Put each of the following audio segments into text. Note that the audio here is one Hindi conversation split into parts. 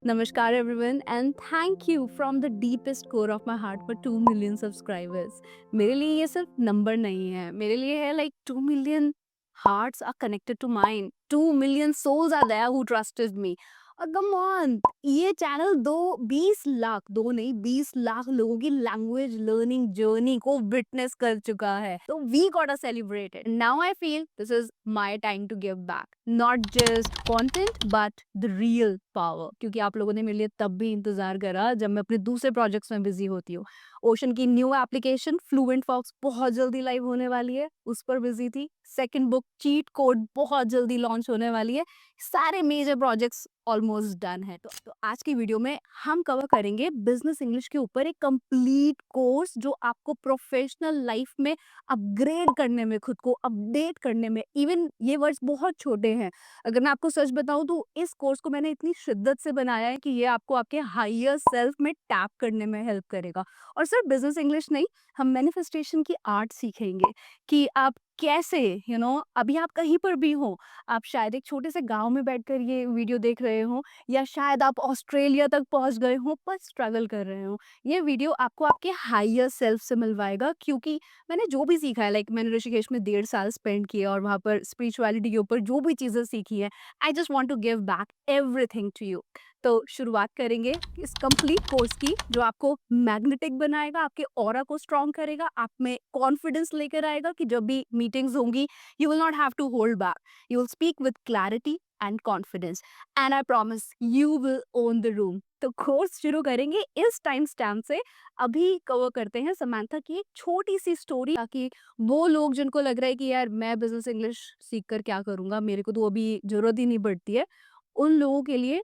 Namaskar everyone and thank you from the deepest core of my heart for 2 million subscribers. मेरे लिए ये सिर्फ नंबर नहीं है, मेरे लिए है like 2 million hearts are connected to mine. 2 million souls are there who trusted me. और come on, ये चैनल 20 लाख, दो नहीं 20 लाख लोगों की लैंग्वेज लर्निंग जर्नी को विटनेस कर चुका है. तो we gotta celebrate it. Now I feel this is my time to give back. Not just content but the real power. क्योंकि आप लोगों ने मेरे लिए तब भी इंतजार करा जब मैं अपने दूसरे प्रोजेक्ट्स में बिजी होती हूँ. ओशन की न्यू एप्लीकेशन फ्लुएंट फॉक्स बहुत जल्दी लाइव होने वाली है, उस पर बिजी थी. सेकंड बुक चीट कोड बहुत जल्दी लॉन्च होने वाली है. सारे मेजर प्रोजेक्ट्स ऑलमोस्ट डन है. तो आज की वीडियो में हम कवर करेंगे बिजनेस इंग्लिश के ऊपर एक कंप्लीट कोर्स जो आपको प्रोफेशनल लाइफ में अपग्रेड करने में, खुद को अपडेट करने में, इवन ये वर्ड्स बहुत छोटे हैं. अगर मैं आपको सच बताऊं तो इस कोर्स को मैंने इतनी शिद्दत से बनाया है कि ये आपको आपके हायर सेल्फ में टैप करने में हेल्प करेगा. और सिर्फ बिजनेस इंग्लिश नहीं, हम मैनिफेस्टेशन की आर्ट सीखेंगे कि आप कैसे अभी आप कहीं पर भी हो, आप शायद एक छोटे से गांव में बैठकर ये वीडियो देख रहे हो, या शायद आप ऑस्ट्रेलिया तक पहुंच गए हो पर स्ट्रगल कर रहे हो. ये वीडियो आपको आपके हायर सेल्फ से मिलवाएगा, क्योंकि मैंने जो भी सीखा है, लाइक मैंने ऋषिकेश में 1.5 साल स्पेंड किए और वहाँ पर स्पिरिचुअलिटी के ऊपर जो भी चीज़ें सीखी है, I just want to give back everything to you. तो शुरुआत करेंगे इस कंप्लीट कोर्स की, जो आपको मैग्नेटिक बनाएगा, आपके ऑरा को स्ट्रॉन्ग करेगा, आप में कॉन्फिडेंस लेकर आएगा कि जब भी मीटिंग्स होंगी you will not have to hold back, you will speak with clarity and confidence, and I promise you will own the room. तो कोर्स शुरू करेंगे इस टाइम स्टैम्प से. अभी कवर करते हैं समांथा की एक छोटी सी स्टोरी, ताकि वो लोग जिनको लग रहा है कि यार मैं बिजनेस इंग्लिश सीख कर क्या करूंगा, मेरे को तो अभी जरूरत ही नहीं पड़ती है, उन लोगों के लिए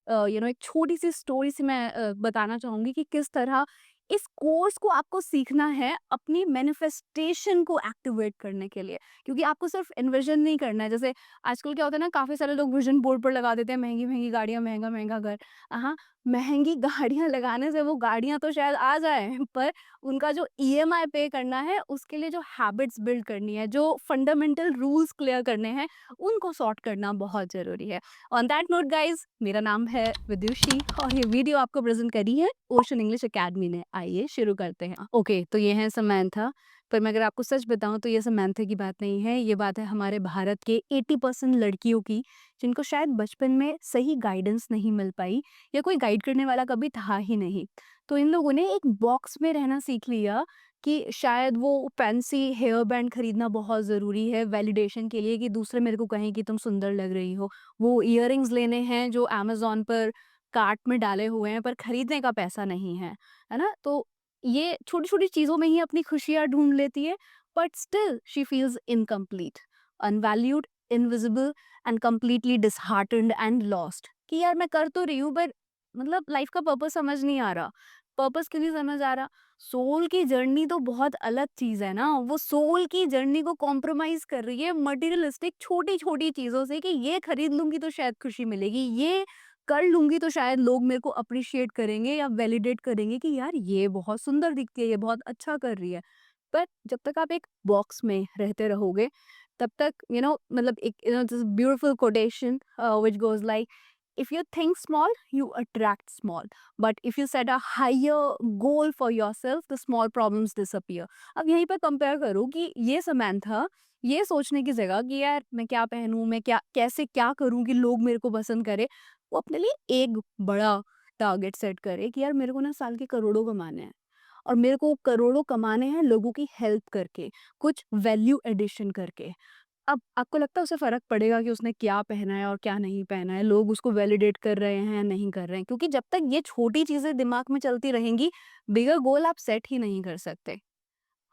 एक छोटी सी स्टोरी से मैं बताना चाहूंगी कि किस तरह इस कोर्स को आपको सीखना है अपनी मैनिफेस्टेशन को एक्टिवेट करने के लिए. क्योंकि आपको सिर्फ इन्विजन नहीं करना है. जैसे आजकल क्या होता है ना, काफी सारे लोग विजन बोर्ड पर लगा देते हैं महंगी महंगी गाड़ियां, महंगा महंगा घर. हाँ, महंगी गाड़ियां लगाने से वो गाड़ियां तो शायद आ जाए, पर उनका जो ईएमआई पे करना है, उसके लिए जो हैबिट्स बिल्ड करनी है, जो फंडामेंटल रूल्स क्लियर करने हैं, उनको सॉर्ट करना बहुत जरूरी है. ऑन दैट नोट गाइज, मेरा नाम है विदुषी और ये वीडियो आपको प्रेजेंट करी है ओशन इंग्लिश एकेडमी ने. आइए शुरू करते हैं. ओके, तो ये है समैंथा. पर मैं अगर आपको सच बताऊं तो ये समैंथा की बात नहीं है, ये बात है हमारे भारत के 80% लड़कियों की, जिनको शायद बचपन में सही गाइडेंस नहीं मिल पाई, या कोई गाइड करने वाला कभी था ही नहीं. तो इन लोगों ने एक बॉक्स में रहना सीख लिया कि शायद वो फैंसी हेयर बैंड खरीदना बहुत ज़रूरी है वैलिडेशन के लिए, कि दूसरे मेरे को कहें कि तुम सुंदर लग रही हो. वो इयररिंग्स लेने हैं जो अमेज़न पर कार्ट में डाले हुए हैं, पर खरीदने का पैसा नहीं है ना? तो ये छोटी-छोटी चीज़ों में ही अपनी खुशियाँ ढूँढ लेती है, but still she feels incomplete, unvalued, invisible and completely disheartened and lost. कि यार मैं कर तो रही हूँ, पर मतलब लाइफ का पर्पस समझ नहीं आ रहा. पर्पस क्यों नहीं समझ आ रहा? सोल की जर्नी तो बहुत अलग चीज़ है ना, वो सोल की जर्नी को कॉम्प्रोमाइज़ कर रही है मटेरियलिस्टिक छोटी-छोटी चीज़ों से, कि ये खरीद लूँगी तो शायद खुशी मिलेगी, ये कर लूँगी तो शायद लोग मेरे को अप्रिशिएट करेंगे या वैलिडेट करेंगे कि यार ये बहुत सुंदर दिखती है, ये बहुत अच्छा कर रही है. पर जब तक आप एक बॉक्स में रहते रहोगे, तब तक मतलब एक this beautiful quotation which goes like, if you think small you attract small, but if you set a higher goal for yourself the small problems disappear. अब यहीं पर कंपेयर करो कि ये समैंथा ये सोचने की जगह कि यार मैं क्या पहनूं, मैं क्या कैसे क्या करूं कि लोग मेरे को पसंद करे, वो अपने लिए एक बड़ा टारगेट सेट करे कि यार मेरे को ना साल के करोड़ों कमाने हैं, और मेरे को करोड़ों कमाने हैं लोगों की हेल्प करके, कुछ वैल्यू एडिशन करके. अब आपको लगता है उसे फ़र्क पड़ेगा कि उसने क्या पहना है और क्या नहीं पहना है? लोग उसको वैलिडेट कर रहे हैं या नहीं कर रहे हैं? क्योंकि जब तक ये छोटी चीज़ें दिमाग में चलती रहेंगी, बिगर गोल आप सेट ही नहीं कर सकते.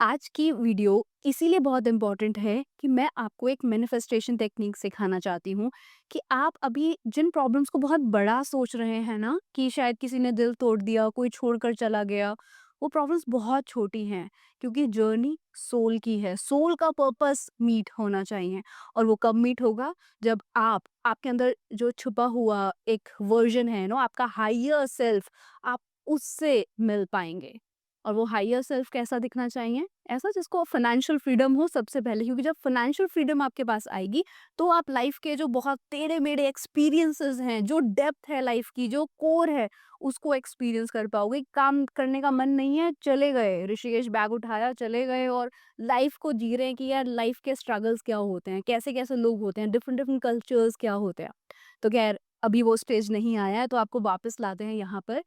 आज की वीडियो इसीलिए बहुत इम्पोर्टेंट है कि मैं आपको एक मैनिफेस्टेशन टेक्निक सिखाना चाहती हूँ, कि आप अभी जिन प्रॉब्लम्स को बहुत बड़ा सोच रहे हैं ना, कि शायद किसी ने दिल तोड़ दिया, कोई छोड़कर चला गया, वो प्रॉब्लम्स बहुत छोटी हैं. क्योंकि जर्नी सोल की है, सोल का पर्पस मीट होना चाहिए. और वो कब मीट होगा? जब आप आपके अंदर जो छुपा हुआ एक वर्जन है आपका हायर सेल्फ, आप उससे मिल पाएंगे. और वो हायर सेल्फ कैसा दिखना चाहिए? ऐसा जिसको फाइनेंशियल फ्रीडम हो सबसे पहले, क्योंकि जब फाइनेंशियल फ्रीडम आपके पास आएगी, तो आप लाइफ के जो बहुत टेढ़े-मेढ़े एक्सपीरियंसेस हैं, जो डेप्थ है लाइफ की, जो कोर है, उसको एक्सपीरियंस कर पाओगे। काम करने का मन नहीं है, चले गए, ऋषिकेश बैग उठाया, चले गए और लाइफ को जी रहे हैं कि यार लाइफ के स्ट्रगल्स क्या होते हैं, कैसे-कैसे लोग होते हैं, डिफरेंट-डिफरेंट कल्चर्स क्या होते हैं। तो खैर अभी वो स्टेज नहीं आया है, तो आपको वापस लाते हैं यहाँ पर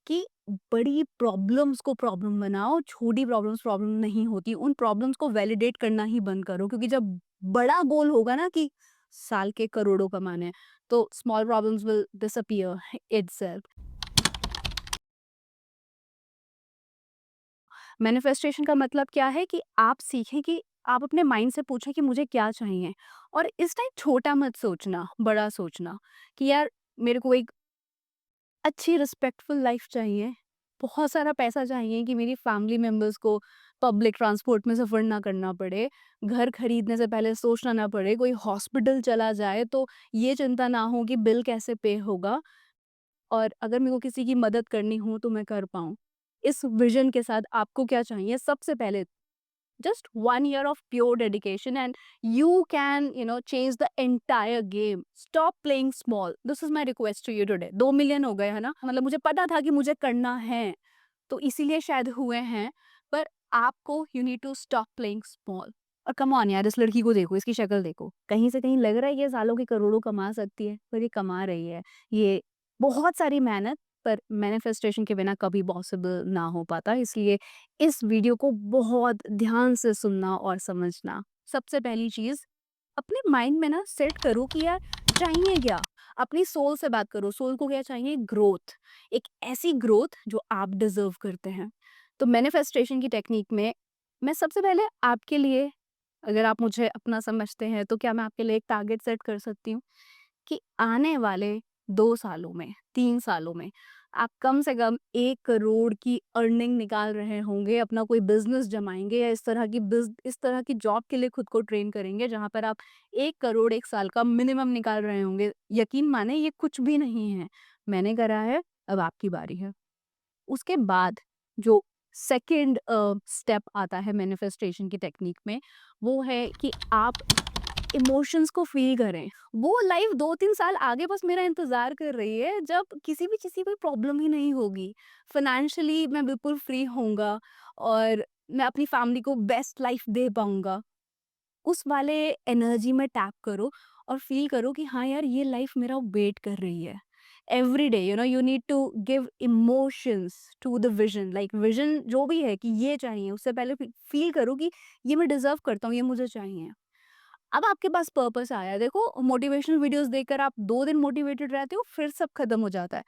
कि बड़ी प्रॉब्लम्स को प्रॉब्लम बनाओ, छोटी प्रॉब्लम्स प्रॉब्लम नहीं होती। उन प्रॉब्लम्स को वैलिडेट करना ही बंद करो, क्योंकि जब बड़ा गोल होगा ना कि साल के करोड़ों कमाने हैं, तो small problems will disappear itself. Manifestation का मतलब क्या है कि आप सीखें कि आप अपने माइंड से पूछें कि मुझे क्या चाहिए, और इस टाइम छोटा मत सोचना, बड़ा सोचना कि यार मेरे को एक अच्छी रिस्पेक्टफुल लाइफ चाहिए, बहुत सारा पैसा चाहिए कि मेरी फैमिली मेंबर्स को पब्लिक ट्रांसपोर्ट में सफ़र ना करना पड़े, घर खरीदने से पहले सोचना ना पड़े, कोई हॉस्पिटल चला जाए तो ये चिंता ना हो कि बिल कैसे पे होगा, और अगर मेरे को किसी की मदद करनी हो तो मैं कर पाऊँ। इस विज़न के साथ आपको क्या चाहिए? सबसे पहले just 1 year of pure dedication and you can change the entire game. Stop playing small. This is my request to you today. 2 million हो गए है ना, मतलब मुझे पता था कि मुझे करना है, तो इसीलिए शायद हुए हैं, पर आपको you need to stop playing small. और कम ऑन यार, इस लड़की को देखो, इसकी शक्ल देखो, कहीं से कहीं लग रहा है ये सालों के करोड़ों कमा सकती है, पर ये कमा रही है। ये बहुत सारी मेहनत, पर मैनिफेस्टेशन के बिना कभी पॉसिबल ना हो पाता, इसलिए इस वीडियो को बहुत ध्यान से सुनना और समझना। सबसे पहली चीज, अपने माइंड में ना सेट करो कि यार चाहिए क्या। अपनी सोल से बात करो, सोल को क्या चाहिए? ग्रोथ, एक ऐसी ग्रोथ जो आप डिजर्व करते हैं। तो मैनिफेस्टेशन की टेक्निक में मैं सबसे पहले आपके लिए, अगर आप मुझे अपना समझते हैं, तो क्या मैं आपके लिए एक टारगेट सेट कर सकती हूँ कि आने वाले 2 सालों में, 3 सालों में आप कम से कम 1 करोड़ की अर्निंग निकाल रहे होंगे, अपना कोई बिजनेस जमाएंगे या इस तरह की जॉब के लिए खुद को ट्रेन करेंगे जहां पर आप 1 करोड़ 1 साल का मिनिमम निकाल रहे होंगे। यकीन माने ये कुछ भी नहीं है, मैंने करा है, अब आपकी बारी है। उसके बाद जो सेकंड स्टेप आता है मैनिफेस्टेशन की टेक्निक में, वो है कि आप इमोशंस को फ़ील करें। वो लाइफ़ 2-3 साल आगे बस मेरा इंतज़ार कर रही है, जब किसी भी चीज़ की कोई प्रॉब्लम ही नहीं होगी। फ़ाइनेंशियली मैं बिल्कुल फ्री होऊँगा और मैं अपनी फैमिली को बेस्ट लाइफ़ दे पाऊँगा। उस वाले एनर्जी में टैप करो और फ़ील करो कि हाँ यार, ये लाइफ़ मेरा वेट कर रही है। Every day you need to give emotions to the vision, like vision जो भी है कि ये चाहिए, उससे पहले फ़ील करो कि ये मैं डिज़र्व करता हूँ, ये मुझे चाहिए। अब आपके पास पर्पस आया। देखो, मोटिवेशनल वीडियोस देखकर आप 2 दिन मोटिवेटेड रहते हो, फिर सब खत्म हो जाता है।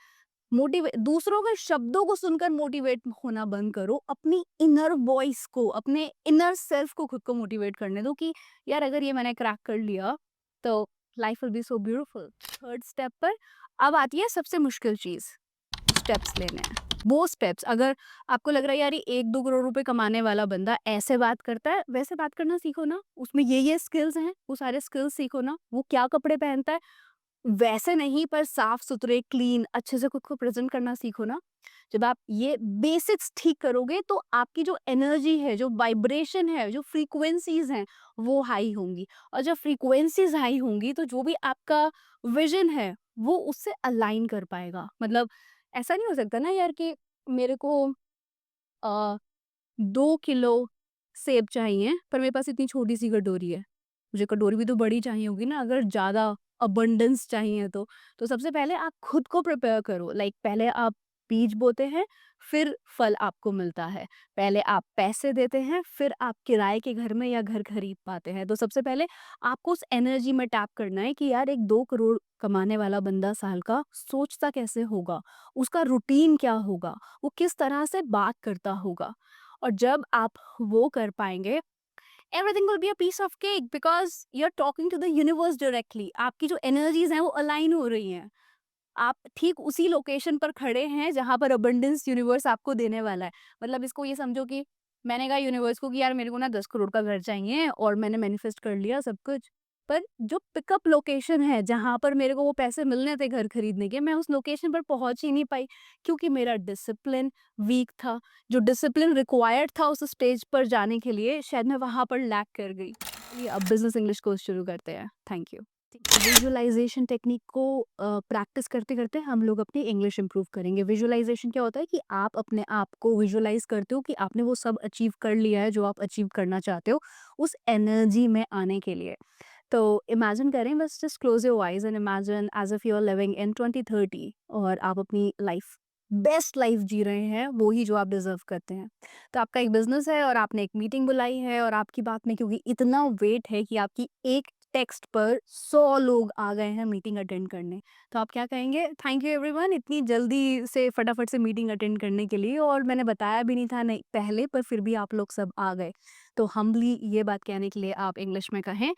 मोटिवे दूसरों के शब्दों को सुनकर मोटिवेट होना बंद करो। अपनी इनर वॉइस को, अपने इनर सेल्फ को खुद को मोटिवेट करने दो कि यार अगर ये मैंने क्रैक कर लिया तो life will be so beautiful. Third step पर अब आती है सबसे मुश्किल चीज़, स्टेप्स लेने हैं। वो स्टेप्स, अगर आपको लग रहा है यार ये 1-2 करोड़ रुपए कमाने वाला बंदा ऐसे बात करता है, वैसे बात करना सीखो ना। उसमें ये स्किल्स हैं, वो सारे स्किल्स सीखो ना। वो क्या कपड़े पहनता है, वैसे नहीं पर साफ-सुथरे, क्लीन, अच्छे से खुद को प्रेज़ेंट करना सीखो ना। जब आप ये बेसिक्स ठीक करोगे तो आपकी जो एनर्जी है, जो वाइब्रेशन है, जो फ्रीक्वेंसीज़ हैं, वो हाई होंगी, और जब फ्रीक्वेंसीज़ हाई होंगी तो जो भी आपका विज़न है, वो उससे अलाइन कर पाएगा। मतलब ऐसा नहीं हो सकता ना यार कि मेरे को अ, 2 किलो सेब चाहिए, पर मेरे पास इतनी छोटी-सी कटोरी है। मुझे कटोरी भी तो बड़ी चाहिए होगी ना, अगर ज़्यादा अबंडेंस चाहिए तो। तो सबसे पहले आप खुद को प्रिपेयर करो, लाइक पहले आप बीज बोते हैं, फिर फल आपको मिलता है। पहले आप पैसे देते हैं, फिर आप किराए के घर में या घर खरीद पाते हैं। तो सबसे पहले आपको उस एनर्जी में टैप करना है कि यार एक 2 करोड़ कमाने वाला बंदा साल का सोचता कैसे होगा? उसका रूटीन क्या होगा? वो किस तरह से बात करता होगा? और जब आप वो कर पाएँगे, everything will be a piece of cake, because you are talking to the universe directly. आपकी जो एनर्जीज़ हैं वो अलाइन हो रही हैं। आप ठीक उसी लोकेशन पर खड़े हैं जहाँ पर अबंडेंस यूनिवर्स आपको देने वाला है। मतलब इसको ये समझो कि मैंने कहा यूनिवर्स को कि यार मेरे को ना 10 करोड़ का घर चाहिए और मैंने मैनिफेस्ट कर लिया सब कुछ। पर जो पिकअप लोकेशन है जहाँ पर मेरे को वो पैसे मिलने थे घर खरीदने के, मैं उस लोकेशन पर पहुँच ही नहीं पाई क्योंकि मेरा डिसिप्लिन वीक था। जो डिसिप्लिन रिक्वायर्ड था उस स्टेज पर जाने के लिए, शायद मैं वहाँ पर लैग कर गई। चलिए अब बिज़नेस इंग्लिश कोर्स शुरू करते हैं। Thank you. विजुअलाइज़ेशन टेक्निक को प्रैक्टिस करते-करते हम लोग अपनी इंग्लिश इम्प्रूव करेंगे। विजुअलाइज़ेशन क्या होता है कि आप अपने आप को विजुअलाइज़ करते हो कि आपने वो सब अचीव कर लिया है जो आप अचीव करना चाहते हो, उस एनर्जी में आने के लिए। तो इमेजिन करें, बस just close your eyes and imagine as if you are living in 2030 और आप अपनी लाइफ़ बेस्ट लाइफ़ जी रहे हैं, वो ही जो आप डिज़र्व करते हैं। तो आपका एक बिज़नेस है और आपने एक मीटिंग बुलाई है और आपकी बात में क्योंकि इतना वेट है कि आपकी एक टेक्स्ट पर 100 लोग आ गए हैं मीटिंग अटेंड करने। तो आप क्या कहेंगे? थैंक यू एवरीवन, इतनी जल्दी से फटाफट से मीटिंग अटेंड करने के लिए, और मैंने बताया भी नहीं था नहीं पहले, पर फिर भी आप लोग सब आ गए। तो हम्बली ये बात कहने के लिए आप इंग्लिश में कहें,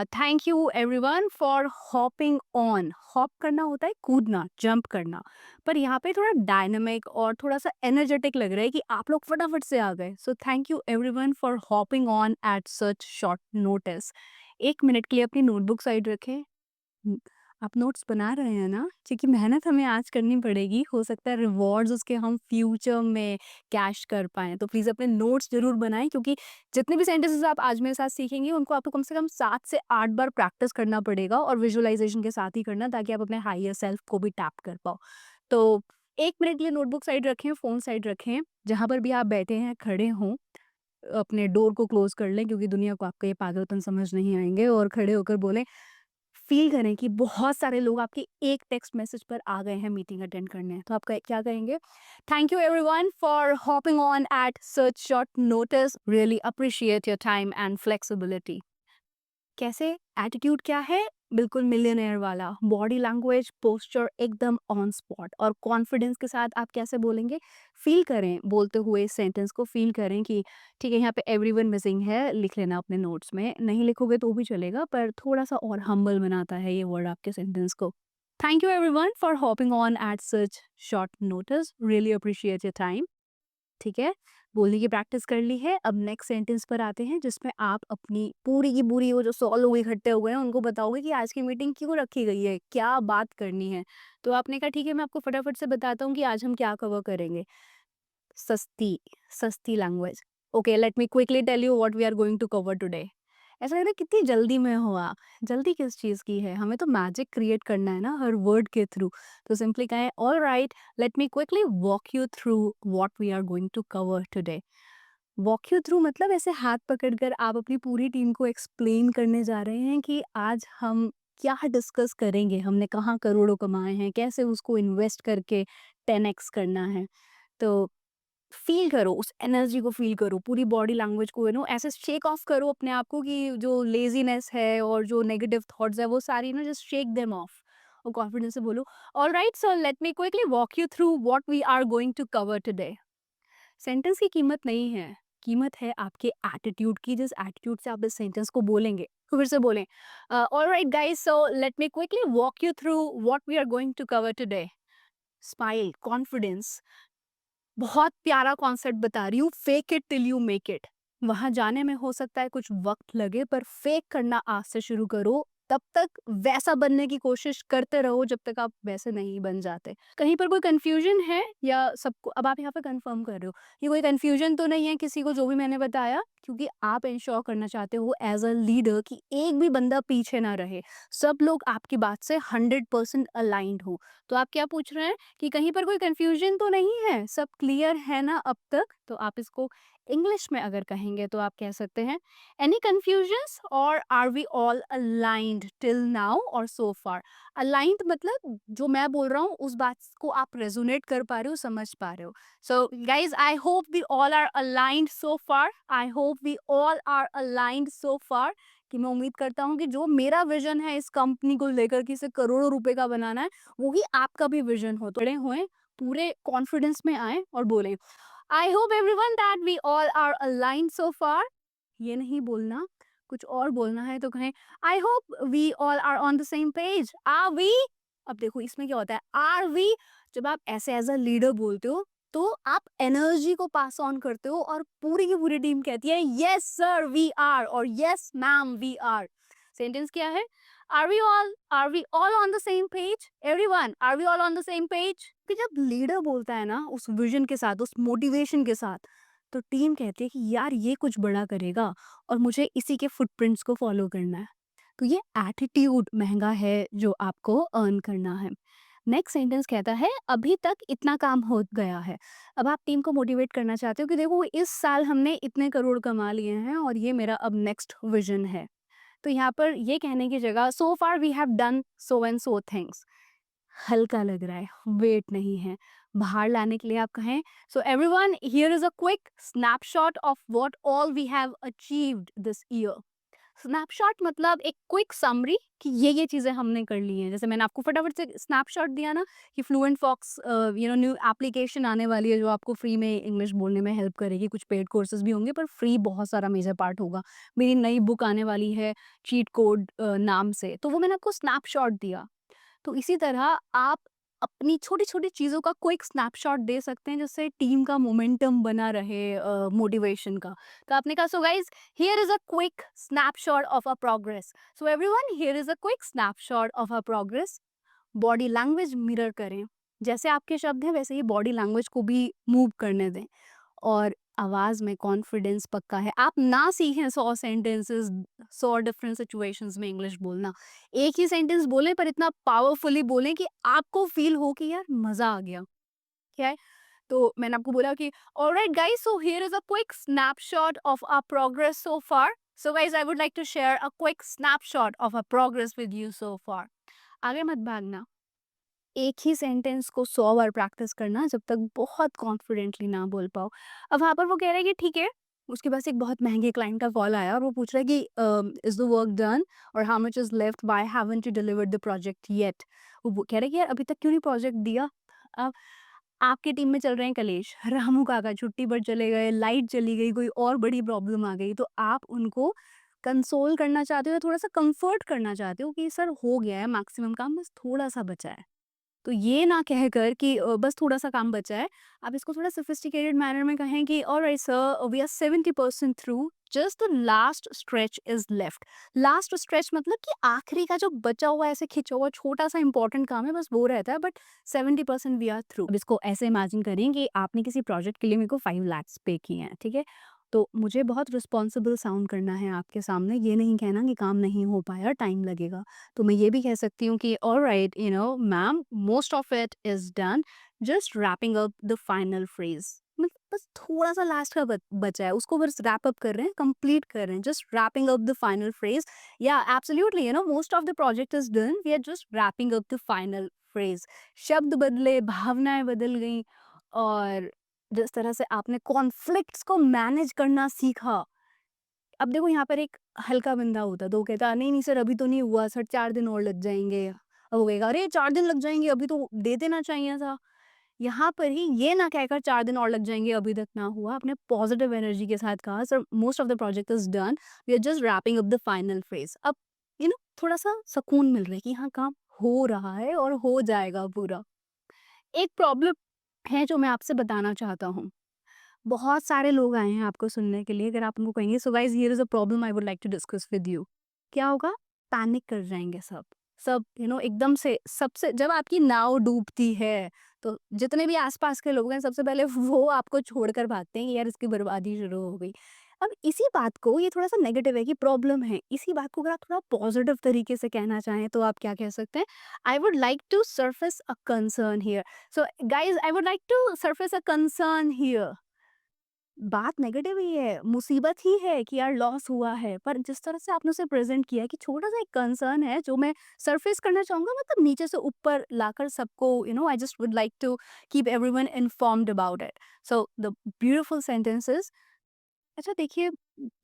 thank you everyone for hopping on. Hop करना होता है कूदना, जंप करना, पर यहाँ पे थोड़ा डायनामिक और थोड़ा सा एनर्जेटिक लग रहा है कि आप लोग फटाफट से आ गए। So thank you everyone for hopping on at such short notice. 1 minute के लिए अपनी नोटबुक साइड रखें। आप नोट्स बना रहे हैं ना? क्योंकि मेहनत हमें आज करनी पड़ेगी, हो सकता है रिवॉर्ड्स उसके हम फ्यूचर में कैश कर पाएँ। तो प्लीज़ अपने नोट्स ज़रूर बनाएँ, क्योंकि जितने भी सेंटेंसेस आप आज मेरे साथ सीखेंगे उनको आपको कम से कम 7 से 8 बार प्रैक्टिस करना पड़ेगा, और विजुअलाइज़ेशन के साथ ही करना, ताकि आप अपने हायर सेल्फ को भी टैप कर पाओ। तो 1 मिनट के लिए नोटबुक साइड रखें, फ़ोन साइड रखें, जहाँ पर भी आप बैठे हैं, खड़े हों, अपने डोर को क्लोज़ कर लें, क्योंकि दुनिया को आपका ये पागलपन समझ नहीं आएँगे, और खड़े होकर बोलें, फ़ील करें कि बहुत सारे लोग आपके एक टेक्स्ट मैसेज पर आ गए हैं मीटिंग अटेंड करने। तो आप क क्या कहेंगे? Thank you everyone for hopping on at such short notice, really appreciate your time and flexibility. कैसे? एटीट्यूड क्या है? बिल्कुल मिलियनेयर वाला। बॉडी लैंग्वेज, पोस्चर एकदम ऑन स्पॉट, और कॉन्फिडेंस के साथ आप कैसे बोलेंगे? फ़ील करें, बोलते हुए सेंटेंस को फ़ील करें कि ठीक है, यहाँ पे एवरीवन मिसिंग है, लिख लेना अपने नोट्स में। नहीं लिखोगे तो भी चलेगा, पर थोड़ा-सा और हम्बल बनाता है ये वर्ड आपके सेंटेंस को। Thank you everyone for hopping on at such short notice, really appreciate your time. ठीक है? बोलने की प्रैक्टिस कर ली है, अब नेक्स्ट सेंटेंस पर आते हैं, जिसमें आप अपनी पूरी की पूरी वो जो 100 लोग इकट्ठे हुए हैं उनको बताओगे कि आज की मीटिंग क्यों रखी गई है, क्या बात करनी है। तो आपने कहा ठीक है, मैं आपको फटाफट से बताता हूँ कि आज हम क्या कवर करेंगे। सस्ती, सस्ती language. Okay, let me quickly tell you what we are going to cover today. ऐसा लग रहा है कितनी जल्दी में हो आप। जल्दी किस चीज़ की है? हमें तो मैजिक क्रिएट करना है ना हर वर्ड के थ्रू। तो सिंपली कहें, alright, let me quickly walk you through what we are going to cover today. Walk you through मतलब ऐसे हाथ पकड़कर आप अपनी पूरी टीम को एक्सप्लेन करने जा रहे हैं कि आज हम क्या डिस्कस करेंगे, हमने कहाँ करोड़ों कमाए हैं, कैसे उसको इन्वेस्ट करके 10x करना है। तो फ़ील करो, उस एनर्जी को फ़ील करो, पूरी बॉडी लैंग्वेज को ऐसे शेक ऑफ करो अपने आप को कि जो लेज़ीनेस है और जो नेगेटिव थॉट्स है वो सारी जस्ट शेक देम ऑफ, और कॉन्फिडेंस से बोलो, alright sir, let me quickly walk you through what we are going to cover today. Sentence की कीमत नहीं है, कीमत है आपके एटीट्यूड की, जिस एटीट्यूड से आप इस सेंटेंस को बोलेंगे। तो फिर से बोलें, alright guys, so let me quickly walk you through what we are going to cover today. Smile, confidence. बहुत प्यारा कॉन्सेप्ट बता रही हूँ, fake it till you make it. वहां जाने में हो सकता है कुछ वक्त लगे, पर फेक करना आज से शुरू करो। तब तक वैसा बनने की कोशिश करते रहो जब तक आप वैसे नहीं बन जाते। कहीं पर कोई कंफ्यूजन है या सबको अब आप यहाँ पे कंफर्म कर रहे हो? ये कोई कंफ्यूजन तो नहीं है किसी को जो भी मैंने बताया? क्योंकि आप इंश्योर करना चाहते हो एज अ लीडर कि एक भी बंदा पीछे ना रहे, सब लोग आपकी बात से 100% अलाइंड हो। तो आप क्या पूछ रहे हैं कि कहीं पर कोई कंफ्यूजन तो नहीं है, सब क्लियर है ना अब तक? तो आप इसको इंग्लिश में अगर कहेंगे तो आप कह सकते हैं, एनी कंफ्यूजन्स और are we all aligned till now और सो फार। अलाइंड मतलब जो मैं बोल रहा हूँ उस बात को आप रेजोनेट कर पा रहे हो, समझ पा रहे हो। So guys, I hope we all are aligned so far, I hope we all are aligned so far, कि मैं उम्मीद करता हूँ कि जो मेरा विजन है इस कंपनी को लेकर कि इसे करोड़ों रुपए का बनाना है, वही आपका भी विजन हो। तो बड़े हुए, पूरे कॉन्फिडेंस में आए और बोले, I hope everyone that we all are aligned so far. ये नहीं बोलना, कुछ और बोलना है तो कहें, I hope we all are on the same page, are we. अब देखो इसमें क्या होता है, आर वी, जब आप ऐसे एज अ लीडर बोलते हो तो आप एनर्जी को पास ऑन करते हो, और पूरी की पूरी टीम कहती है यस सर वी आर, और yes ma'am we are. Sentence क्या है? Are we all on the same page? Everyone, are we all on the same page? कि जब लीडर बोलता है ना उस विजन के साथ, उस मोटिवेशन के साथ, तो टीम कहती है कि यार ये कुछ बड़ा करेगा और मुझे इसी के फुटप्रिंट्स को फॉलो करना है। तो ये एटीट्यूड महंगा है जो आपको अर्न करना है। नेक्स्ट सेंटेंस कहता है अभी तक इतना काम हो गया है। अब आप टीम को मोटिवेट करना चाहते हो कि देखो इस साल हमने इतने करोड़ कमा लिए हैं और ये मेरा अब नेक्स्ट विजन है। तो यहाँ पर ये कहने की जगह so far we have done so and so things, हल्का लग रहा है, वेट नहीं है। बाहर लाने के लिए आप कहें so everyone here is a quick snapshot of what all we have achieved this year. Snapshot मतलब एक क्विक समरी कि ये चीज़ें हमने कर ली हैं। जैसे मैंने आपको फटाफट से स्नैपशॉट दिया ना कि फ्लुएंट फॉक्स न्यू एप्लीकेशन आने वाली है जो आपको फ्री में इंग्लिश बोलने में हेल्प करेगी। कुछ पेड कोर्सेज़ भी होंगे पर फ्री बहुत सारा मेजर पार्ट होगा। मेरी नई बुक आने वाली है चीट कोड नाम से, तो वो मैंने आपको स्नैपशॉट दिया। तो इसी तरह आप अपनी छोटी-छोटी चीज़ों का क्विक स्नैपशॉट दे सकते हैं जिससे टीम का मोमेंटम बना रहे मोटिवेशन का। तो आपने कहा so guys here is a quick snapshot of our progress. So everyone here is a quick snapshot of our progress. Body language mirror करें। जैसे आपके शब्द हैं वैसे ही बॉडी लैंग्वेज को भी मूव करने दें। और आवाज़ में कॉन्फिडेंस पक्का है। आप ना सीखें 100 सेंटेंसेस, 100 डिफरेंट सिचुएशंस में इंग्लिश बोलना। एक ही सेंटेंस बोलें पर इतना पावरफुली बोलें कि आपको फ़ील हो कि यार मज़ा आ गया। क्या है? तो मैंने आपको बोला कि alright guys so here is a quick snapshot of our progress so far. So guys I would like to share a quick snapshot of our progress with you so far. आगे मत भागना। एक ही सेंटेंस को 100 बार प्रैक्टिस करना जब तक बहुत कॉन्फिडेंटली ना बोल पाओ। अब वहाँ पर वो कह रहा है कि ठीक है, उसके पास एक बहुत महँगे क्लाइंट का कॉल आया और वो पूछ रहा है कि इज़ द वर्क डन और how much is left, why haven't you delivered the project yet? वो कह रहा है कि यार अभी तक क्यों नहीं प्रोजेक्ट दिया? अब आपकी टीम में चल रहे हैं कलेश, रामू काका छुट्टी पर चले गए, लाइट चली गई, कोई और बड़ी प्रॉब्लम आ गई, तो आप उनको कंसोल करना चाहते हो या थोड़ा-सा कम्फर्ट करना चाहते हो कि सर हो गया है मैक्सिमम काम, बस थोड़ा-सा बचा है। तो ये ना कहकर कि बस थोड़ा-सा काम बचा है, आप इसको थोड़ा सोफिस्टिकेटेड मैनर में कहें कि alright sir we are 70% through, just the last stretch is left. Last stretch मतलब कि आखिरी का जो बचा हुआ ऐसे खिंचा हुआ छोटा-सा इंपॉर्टेंट काम है बस वो रहता है, बट 70% वी आर थ्रू। अब इसको ऐसे इमेजिन करें कि आपने किसी प्रोजेक्ट के लिए मेरे को 5 लैक्स पे किए हैं, ठीक है? तो मुझे बहुत रिस्पॉन्सिबल साउंड करना है आपके सामने, ये नहीं कहना कि काम नहीं हो पाया, टाइम लगेगा। तो मैं ये भी कह सकती हूँ कि alright ma'am most of it is done, just wrapping up the final phrase. मतलब बस थोड़ा सा लास्ट का बचा है, उसको बस रैप अप कर रहे हैं, कंप्लीट कर रहे हैं, just wrapping up the final phrase. या absolutely most of the project is done, we are just wrapping up the final phrase. शब्द बदले, भावनाएं बदल गई, और जिस तरह से आपने कॉन्फ्लिक्ट्स को मैनेज करना सीखा। अब देखो यहाँ पर एक हल्का बंदा होता तो वो कहता नहीं नहीं सर अभी तो नहीं हुआ सर, 4 दिन और लग जाएंगे। अब वो कहेगा अरे 4 दिन लग जाएंगे, अभी तो दे देना चाहिए था। यहाँ पर ही ये ना कहकर 4 दिन और लग जाएंगे अभी तक ना हुआ, अपने पॉजिटिव एनर्जी के साथ कहा sir most of the project is done, we are just wrapping up the final phase. अब थोड़ा सा सुकून मिल रहा है कि हाँ काम हो रहा है और हो जाएगा पूरा। एक प्रॉब्लम है जो मैं आपसे बताना चाहता हूँ। बहुत सारे लोग आए हैं आपको सुनने के लिए, अगर आप उनको कहेंगे so guys here is a problem I would like to discuss with you, क्या होगा? पैनिक कर जाएँगे सब। सब एकदम से सबसे जब आपकी नाव डूबती है, तो जितने भी आस-पास के लोग हैं सबसे पहले वो आपको छोड़कर भागते हैं कि यार इसकी बर्बादी शुरू हो गई। अब इसी बात को, ये थोड़ा-सा नेगेटिव है कि प्रॉब्लम है, इसी बात को अगर आप थोड़ा पॉजिटिव तरीके से कहना चाहें तो आप क्या कह सकते हैं? I would like to surface a concern here. So guys I would like to surface a concern here. बात नेगेटिव ही है, मुसीबत ही है कि यार लॉस हुआ है, पर जिस तरह से आपने उसे प्रेज़ेंट किया है कि छोटा-सा एक कंसर्न है जो मैं सरफेस करना चाहूँगा, मतलब नीचे से ऊपर लाकर सबको I just would like to keep everyone informed about it. So the beautiful sentence is, अच्छा देखिए,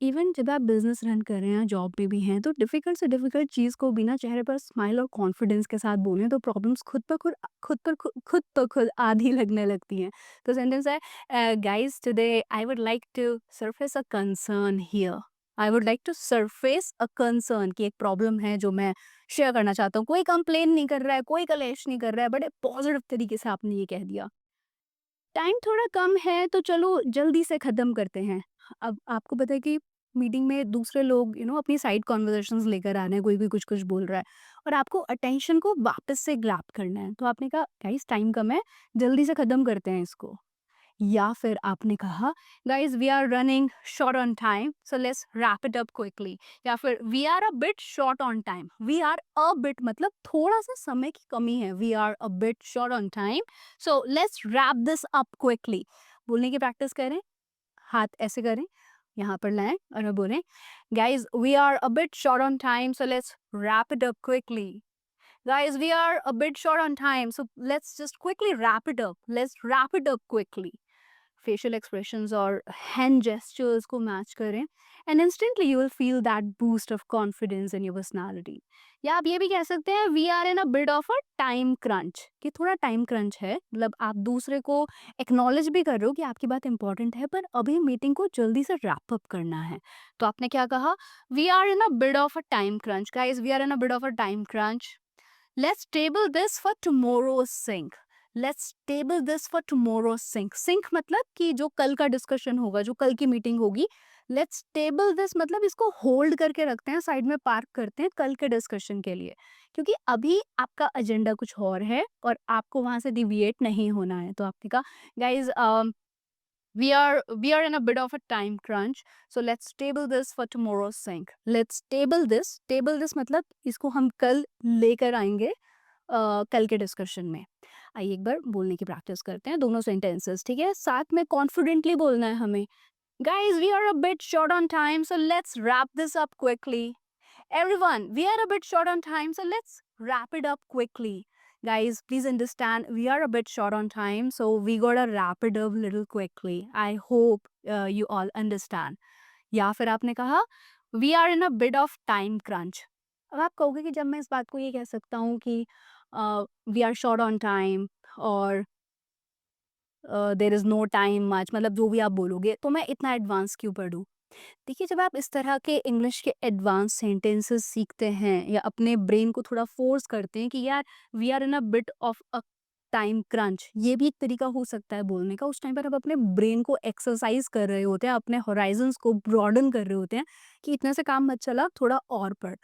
इवन जब आप बिज़नेस रन कर रहे हैं, जॉब में भी हैं, तो डिफ़िकल्ट से डिफ़िकल्ट चीज़ को बिना चेहरे पर स्माइल और कॉन्फिडेंस के साथ बोलें तो प्रॉब्लम्स खुद ब खुद आधी लगने लगती हैं। तो सेंटेंस है guys today I would like to surface a concern here. I would like to surface a concern कि एक प्रॉब्लम है जो मैं शेयर करना चाहता हूँ। कोई कंप्लेन नहीं कर रहा है, कोई कलेश नहीं कर रहा है, बड़े पॉज़िटिव तरीके से आपने ये कह दिया। टाइम थोड़ा कम है तो चलो जल्दी से ख़त्म करते हैं। अब आपको पता है कि मीटिंग में दूसरे लोग अपनी साइड कॉन्वर्सेशंस लेकर आ रहे हैं, कोई कुछ कुछ बोल रहा है और आपको अटेंशन को वापस से ग्रैब करना है, तो आपने कहा गाइस टाइम कम है, जल्दी से खत्म करते हैं इसको। या फिर आपने कहा guys we are running short on time so let's wrap it up quickly. या फिर we are a bit short on time, we are a bit मतलब थोड़ा सा समय की कमी है, we are a bit short on time so let's wrap this up quickly. बोलने की प्रैक्टिस करें, हाथ ऐसे करें, यहाँ पर लाएं और बोलें guys we are a bit short on time so let's wrap it up quickly. Guys, we are a bit short on time, so let's just quickly wrap it up. Let's wrap it up quickly. Facial expressions और hand gestures को match करें and instantly you will feel that boost of confidence in your personality. या आप ये भी कह सकते हैं we are in a bit of a time crunch, कि थोड़ा time crunch है, मतलब आप दूसरे को acknowledge भी कर रहे हो कि आपकी बात important है पर अभी मीटिंग को जल्दी से wrap up करना है। तो आपने क्या कहा, we are in a bit of a time crunch. Guys, we are in a bit of a time crunch. Let's table this for tomorrow's sync. Let's table this for tomorrow's sync. Sync मतलब कि जो कल का डिस्कशन होगा, जो कल की मीटिंग होगी, let's table this मतलब इसको होल्ड करके रखते हैं, साइड में पार्क करते हैं कल के डिस्कशन के लिए, क्योंकि अभी आपका एजेंडा कुछ और है और आपको वहां से डिविएट नहीं होना है। तो आपने कहा guys we are in a bit of a time crunch, so let's table this for tomorrow's sync. Let's table this मतलब इसको हम कल लेकर आएंगे कल के डिस्कशन में। आइए एक बार बोलने की प्रैक्टिस करते हैं दोनों सेंटेंसेस, ठीक है, साथ में कॉन्फिडेंटली बोलना है हमें। Guys we are a bit short on time so let's wrap this up quickly. Everyone, we are a bit short on time, so let's wrap it up quickly. Guys, please understand, we are a bit short on time, so we gotta wrap it up little quickly. I hope you all understand. या फिर आपने कहा we are in a bit of time crunch. अब आप कहोगे कि जब मैं इस बात को ये कह सकता हूँ कि we are short on time और there is no time much, मतलब जो भी आप बोलोगे, तो मैं इतना एडवांस क्यों पढ़ूँ? देखिए, जब आप इस तरह के इंग्लिश के एडवांस सेंटेंसेस सीखते हैं या अपने ब्रेन को थोड़ा फोर्स करते हैं कि यार we are in a bit of a time crunch, ये भी एक तरीका हो सकता है बोलने का। उस टाइम पर आप अपने ब्रेन को एक्सरसाइज कर रहे होते हैं, अपने होराइजन्स को ब्रॉडन कर रहे होते हैं कि इतने से काम मत चला, थोड़ा और पढ़।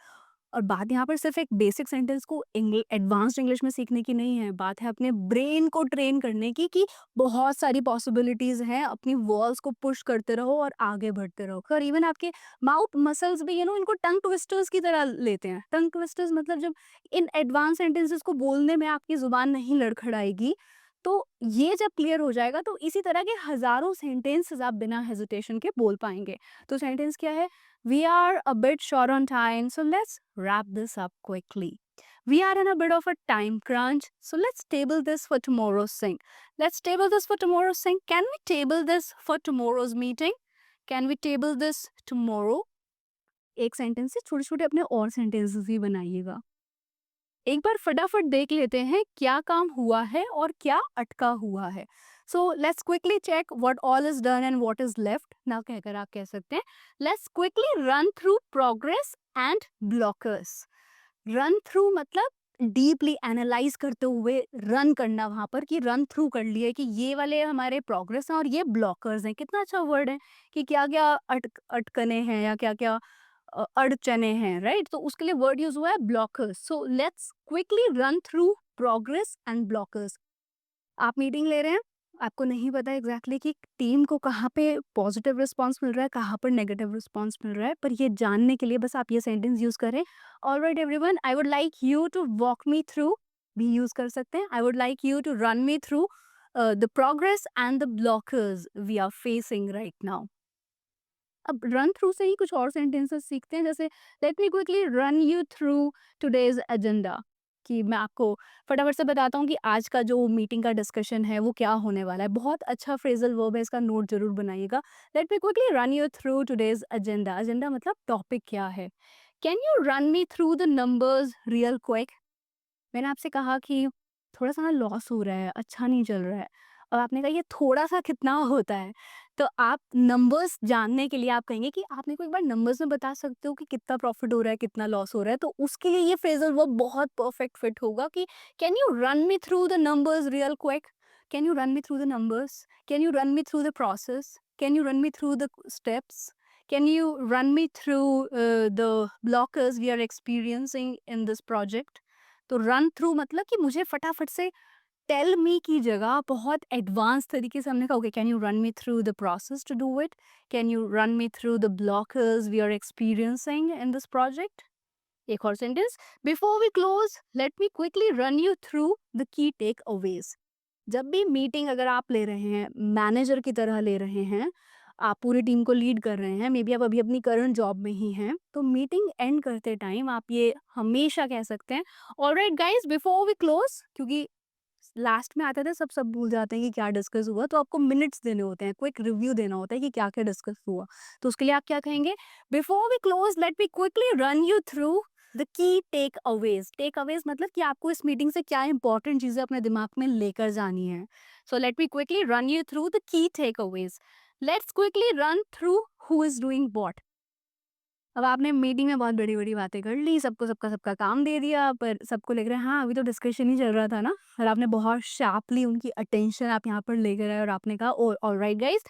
और बात यहाँ पर सिर्फ एक बेसिक सेंटेंस को एडवांस्ड इंग्लिश में सीखने की नहीं है, बात है अपने ब्रेन को ट्रेन करने की कि बहुत सारी पॉसिबिलिटीज हैं, अपनी वॉल्स को पुश करते रहो और आगे बढ़ते रहो। और इवन आपके माउथ मसल्स भी इनको टंग ट्विस्टर्स की तरह लेते हैं। टंग ट्विस्टर्स मतलब जब इन एडवांस सेंटेंसेस को बोलने में आपकी जुबान नहीं लड़खड़ाएगी, तो ये जब क्लियर हो जाएगा तो इसी तरह के हजारों सेंटेंसेस आप बिना हेजिटेशन के बोल पाएंगे। तो सेंटेंस क्या है, we are a bit short on time, so let's wrap this up quickly. We are in a bit of a time crunch, so let's table this for tomorrow's sync. Let's table this for tomorrow's sync. Can we table this for tomorrow's meeting? Can we table this tomorrow? एक सेंटेंस से छोटे छोटे अपने और सेंटेंसेस भी बनाइएगा। एक बार फटाफट देख लेते हैं क्या काम हुआ है और क्या अटका हुआ है। So let's quickly check what all is done and what is left ना कहकर आप कह सकते हैं let's quickly run through progress and blockers. Run through मतलब डीपली एनालाइज करते हुए रन करना, वहां पर कि रन थ्रू कर लिए कि ये वाले हमारे प्रोग्रेस हैं और ये ब्लॉकर्स हैं। कितना अच्छा वर्ड है कि क्या क्या अटकने हैं या क्या क्या अड़चने हैं, राइट? तो उसके लिए वर्ड यूज हुआ है blockers. So let's quickly run through progress and blockers. आप मीटिंग ले रहे हैं, आपको नहीं पता एग्जैक्टली कि टीम को कहाँ पे पॉजिटिव रिस्पांस मिल रहा है, कहाँ पर नेगेटिव रिस्पांस मिल रहा है, पर ये जानने के लिए बस आप ये सेंटेंस यूज करें, alright everyone, I would like you to walk me through भी यूज कर सकते हैं। I would like you to run me through the progress and the blockers we are facing right now. अब रन थ्रू से ही कुछ और सेंटेंसेस सीखते हैं, जैसे let me quickly run you through today's agenda, कि मैं आपको फटाफट से बताता हूँ कि आज का जो मीटिंग का डिस्कशन है वो क्या होने वाला है। बहुत अच्छा फ्रेजल वर्ब है, इसका नोट जरूर बनाइएगा। Late me quickly run you through today's agenda. Agenda मतलब टॉपिक क्या है। Can you run me through the numbers real quick. मैंने आपसे कहा कि थोड़ा-सा ना लॉस हो रहा है, अच्छा नहीं चल रहा है और आपने कहा ये थोड़ा-सा कितना होता है? तो आप नंबर्स जानने के लिए आप कहेंगे कि आप मेरे को एक बार नंबर्स में बता सकते हो कि कितना प्रॉफिट हो रहा है, कितना लॉस हो रहा है? तो उसके लिए ये फ्रेज़ल वर्ब बहुत परफेक्ट फिट होगा कि can you run me through the numbers real quick? Can you run me through the numbers? Can you run me through the process? Can you run me through the steps? Can you run me through the blockers we are experiencing in this project? तो run through मतलब कि मुझे फटाफट से टेल मी की जगह बहुत एडवांस तरीके से हमने कहा, okay can you run me through the process to do it, can you run me through the blockers we are experiencing in this project. एक और sentence, before we close let me quickly run you through the key takeaways. जब भी मीटिंग अगर आप ले रहे हैं, मैनेजर की तरह ले रहे हैं, आप पूरी टीम को लीड कर रहे हैं, मे बी आप अभी अपनी करंट जॉब में ही हैं, तो मीटिंग एंड करते टाइम आप ये हमेशा कह सकते हैं, alright guys before we close, क्योंकि लास्ट में आता था सब भूल जाते हैं कि क्या डिस्कस हुआ, तो आपको मिनट्स देने होते हैं, क्विक रिव्यू देना होता है कि क्या क्या डिस्कस हुआ. तो उसके लिए आप क्या कहेंगे, before we close let me quickly run you through the key takeaways. Takeaways मतलब कि आपको इस मीटिंग से क्या इंपॉर्टेंट चीजें अपने दिमाग में लेकर जानी है. So let me quickly run you through the key takeaways. Let's quickly run through who is doing what. अब आपने मीटिंग में बहुत बड़ी-बड़ी बातें कर ली, सबको सबका काम दे दिया, पर सबको लग रहा है हाँ, अभी तो डिस्कशन ही चल रहा था ना, और आपने बहुत शार्पली उनकी अटेंशन आप यहाँ पर लेकर आए और आपने कहा oh alright guys,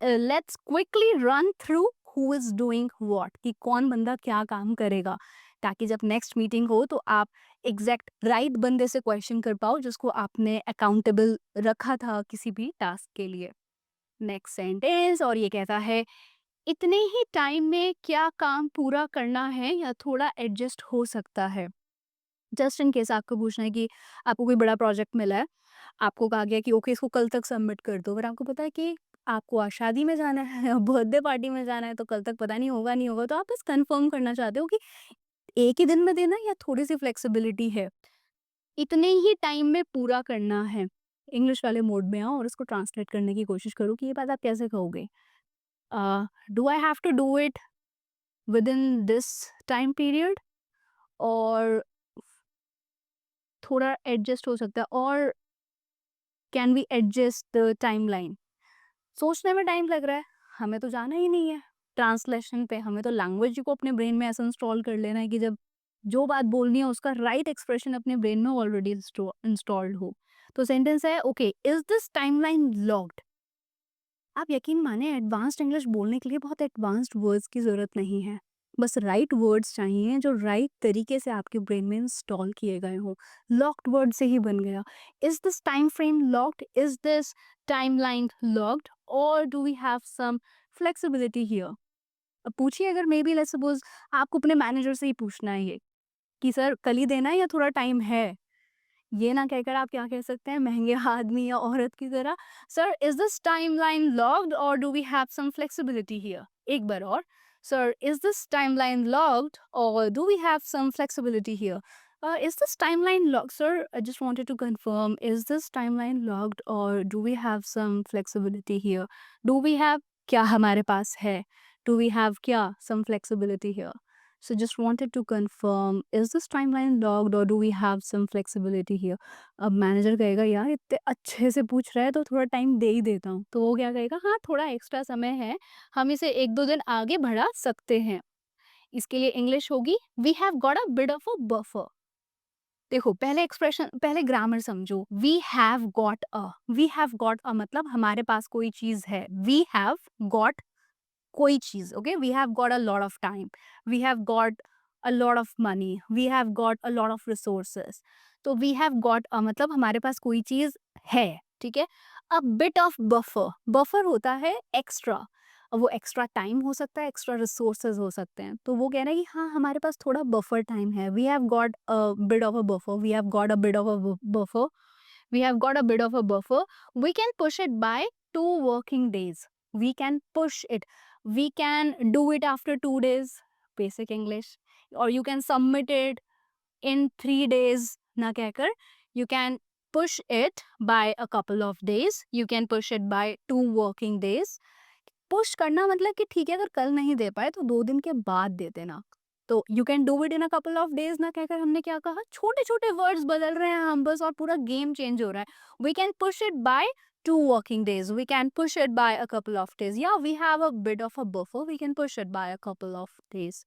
let's quickly run through who is doing what, कि कौन बंदा क्या काम करेगा, ताकि जब नेक्स्ट मीटिंग हो तो आप एग्जैक्ट राइट बंदे से क्वेश्चन कर पाओ जिसको आपने अकाउंटेबल रखा था किसी भी टास्क के लिए. नेक्स्ट सेंटेंस, और ये कहता है, इतने ही टाइम में क्या काम पूरा करना है या थोड़ा एडजस्ट हो सकता है. जस्ट इन केस आपको पूछना है कि आपको कोई बड़ा प्रोजेक्ट मिला है, आपको कहा गया कि ओके इसको कल तक सबमिट कर दो, अगर आपको पता है कि आपको आज शादी में जाना है या बर्थडे पार्टी में जाना है, तो कल तक पता नहीं होगा नहीं होगा, तो आप बस कंफर्म करना चाहते हो कि एक ही दिन में देना है या थोड़ी सी फ्लेक्सिबिलिटी है. इतने ही टाइम में पूरा करना है. इंग्लिश वाले मोड में आओ और इसको ट्रांसलेट करने की कोशिश करो कि ये बात आप कैसे कहोगे. Do I have to do it within this time period, और थोड़ा एडजस्ट हो सकता है, और can we adjust the timeline. सोचने में टाइम लग रहा है, हमें तो जाना ही नहीं है ट्रांसलेशन पे, हमें तो लैंग्वेज को अपने ब्रेन में ऐसा इंस्टॉल कर लेना है कि जब जो बात बोलनी है उसका राइट एक्सप्रेशन अपने ब्रेन में ऑलरेडी इंस्टॉल्ड हो. तो सेंटेंस है, okay is this timeline locked. आप यकीन माने एडवांस्ड इंग्लिश बोलने के लिए बहुत एडवांस्ड वर्ड्स की ज़रूरत नहीं है, बस राइट वर्ड्स चाहिए जो राइट तरीके से आपके ब्रेन में इंस्टॉल किए गए हों. लॉक्ड वर्ड से ही बन गया. Is this time frame locked, is this timeline locked, और do we have some flexibility here. अब पूछिए, अगर मे बी लेट्स सपोज आपको अपने मैनेजर से ही पूछना है ये कि सर कल ही देना है या थोड़ा टाइम है, ये ना कहकर आप क्या कह सकते हैं महंगे आदमी या औरत की तरह, sir is this timeline locked और do we have some flexibility here. एक बार और, sir is this timeline locked और do we have some flexibility here. Is this timeline locked, sir? I just wanted to confirm, is this timeline locked or do we have some flexibility here? Do we have, क्या हमारे पास है, do we have क्या some flexibility here? So just wanted to confirm, is this timeline locked or do we have some flexibility here? अब मैनेजर कहेगा यार इतने अच्छे से पूछ रहा है तो थोड़ा टाइम दे ही देता हूँ, तो वो क्या कहेगा, हाँ थोड़ा एक्स्ट्रा समय है, हम इसे एक दो दिन आगे बढ़ा सकते हैं. इसके लिए इंग्लिश होगी, we have got a bit of a buffer. देखो पहले एक्सप्रेशन, पहले ग्रामर समझो. वी हैव गॉट अ मतलब हमारे पास कोई चीज है. वी हैव गॉट कोई चीज, okay, we have got a lot of time, we have got a lot of money, we have got a lot of resources. तो वी हैव गॉट अ मतलब हमारे पास कोई चीज है, ठीक है. A bit of buffer, buffer होता है एक्स्ट्रा. अब वो एक्स्ट्रा टाइम हो सकता है, एक्स्ट्रा रिसोर्सेज हो सकते हैं, तो वो कह रहा है कि हाँ हमारे पास थोड़ा बफर टाइम है. We have got a bit of a buffer, we have got a bit of a buffer, we have got a bit of a buffer. We can push it by 2 working days. We can push it. We can do it after 2 days. Basic English. Or you can submit it in 3 days. Na कहकर you can push it by a couple of days. You can push it by 2 working days. Push करना मतलब कि ठीक है अगर कल नहीं दे पाए तो 2 दिन के बाद दे देना. तो you can do it in a couple of days ना कहकर हमने क्या कहा, छोटे छोटे वर्ड्स बदल रहे हैं हम बस और पूरा गेम चेंज हो रहा है. We can push it by 2 working days. We can push it by a couple of days. Yeah, we have a bit of a buffer. We can push it by a couple of days.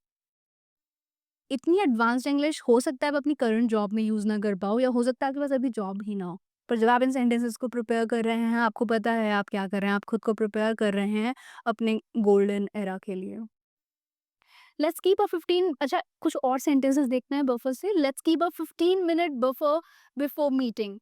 इतनी एडवांस्ड इंग्लिश हो सकता है आप अपनी करंट जॉब में यूज ना कर पाओ, या हो सकता है आपके पास अभी जॉब ही ना हो, पर जब आप इन सेंटेंसेस को प्रिपेयर कर रहे हैं आपको पता है आप क्या कर रहे हैं, आप खुद को प्रिपेयर कर रहे हैं अपने गोल्डन एरा के लिए. लेट्स कीप अ 15, अच्छा कुछ और सेंटेंसेस देखना है बफर से। Let's keep a 15 minute buffer before meeting.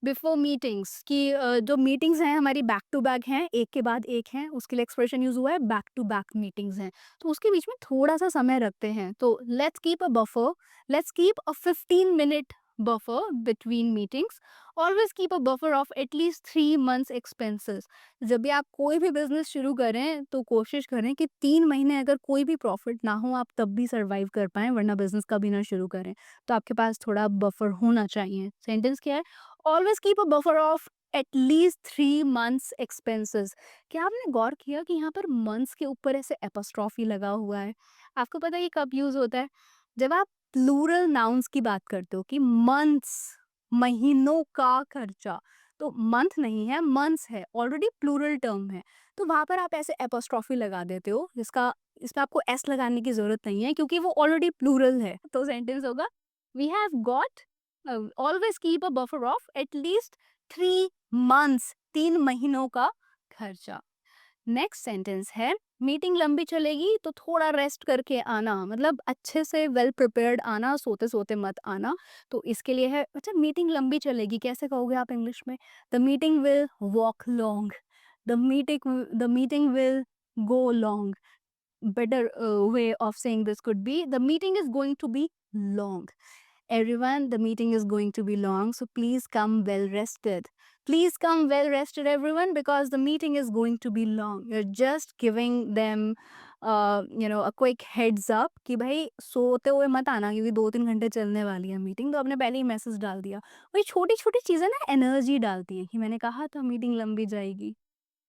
Before meetings की जो मीटिंग्स हैं हमारी बैक टू बैक हैं, एक के बाद एक हैं, उसके लिए एक्सप्रेशन यूज हुआ है बैक टू बैक मीटिंग्स हैं, तो उसके बीच में थोड़ा सा समय रखते हैं। तो let's keep a buffer, let's keep a 15 minute buffer between meetings. Always keep a buffer of at least 3 months expenses. जब भी आप कोई भी बिजनेस शुरू करें तो कोशिश करें कि 3 महीने अगर कोई भी प्रॉफिट ना हो आप तब भी सर्वाइव कर पाएं, वरना बिजनेस कभी ना शुरू करें। तो आपके पास थोड़ा बफर होना चाहिए। सेंटेंस क्या है? Always keep a buffer of at least 3 months expenses. क्या आपने गौर किया कि यहाँ पर मंथ्स के ऊपर ऐसे एपोस्ट्रॉफी लगा हुआ है? आपको पता है ये कब यूज होता है? जब आप प्लूरल नाउन्स की बात करते हो कि मंथ्स, महीनों का खर्चा, तो मंथ नहीं है, मंथ्स है, ऑलरेडी प्लूरल टर्म है, तो वहां पर आप ऐसे एपोस्ट्रॉफी लगा देते हो जिसका इसमें आपको एस लगाने की जरूरत नहीं है क्योंकि वो ऑलरेडी प्लूरल है। तो सेंटेंस होगा we have got, always keep a buffer of at least 3 months, 3 महीनों का खर्चा। नेक्स्ट सेंटेंस है मीटिंग लंबी चलेगी तो थोड़ा रेस्ट करके आना, मतलब अच्छे से वेल प्रिपेयर्ड आना, सोते सोते मत आना। तो इसके लिए है, अच्छा मीटिंग लंबी चलेगी कैसे कहोगे आप इंग्लिश में? The meeting will walk long, the meeting will go long. better way of saying this could be the meeting is going to be long. Everyone, the meeting is going to be long, so please come well rested. Please come well rested, everyone, because the meeting is going to be long. You're just giving them a quick heads up कि भाई सोते हुए मत आना क्योंकि 2-3 घंटे चलने वाली है मीटिंग। तो आपने पहले ही मैसेज डाल दिया। वही छोटी छोटी चीज़ें ना एनर्जी डालती हैं कि मैंने कहा था मीटिंग लंबी जाएगी।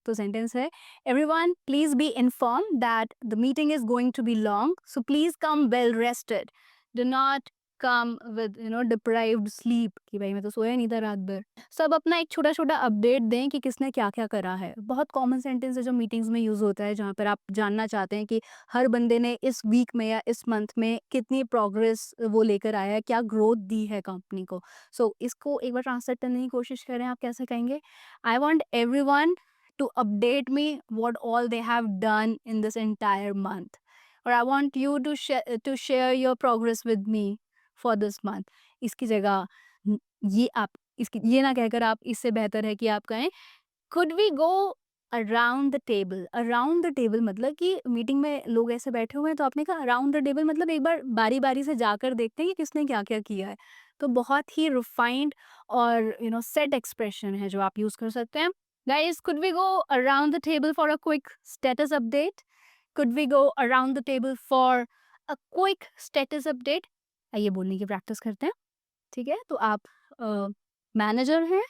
तो सेंटेंस है everyone please be inform that the meeting is going to be long, so please come well rested. Do not come with deprived sleep कि भाई मैं तो सोया नहीं था रात भर। सब अपना एक छोटा छोटा अपडेट दें कि किसने क्या क्या करा है। बहुत कॉमन सेंटेंस है जो मीटिंग्स में यूज होता है, जहाँ पर आप जानना चाहते हैं कि हर बंदे ने इस वीक में या इस मंथ में कितनी प्रोग्रेस वो लेकर आया है, क्या ग्रोथ दी है कंपनी को। इसको एक बार ट्रांसलेट करने की कोशिश करें, आप कैसे कहेंगे? I want every to update me what all they have done in this entire month, or I want you to share your progress with me for this month। इसकी जगह ये आप इसकी ये ना कहकर आप इससे बेहतर है कि आप कहें could we go around the table. Around the table मतलब कि मीटिंग में लोग ऐसे बैठे हुए हैं, तो आपने कहा अराउंड द टेबल मतलब एक बार बारी बारी से जाकर देखते हैं कि किसने क्या क्या किया है। तो बहुत ही रिफाइंड और सेट एक्सप्रेशन है जो आप यूज कर सकते हैं। Guys, could we go around the table for a quick status update? Could we go around the table for a quick status update? आइए बोलने की प्रैक्टिस करते हैं। ठीक है, तो आप मैनेजर हैं,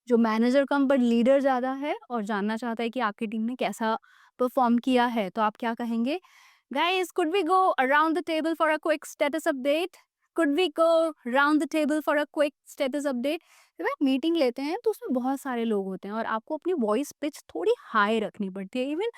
जो मैनेजर कम बट लीडर ज़्यादा है और जानना चाहता है कि आपकी टीम ने कैसा परफॉर्म किया है, तो आप क्या कहेंगे? Guys, could we go around the table for a quick status update? Could we go round the table for a quick status update? जब आप मीटिंग लेते हैं तो उसमें बहुत सारे लोग होते हैं और आपको अपनी वॉइस पिच थोड़ी हाई रखनी पड़ती है। इवन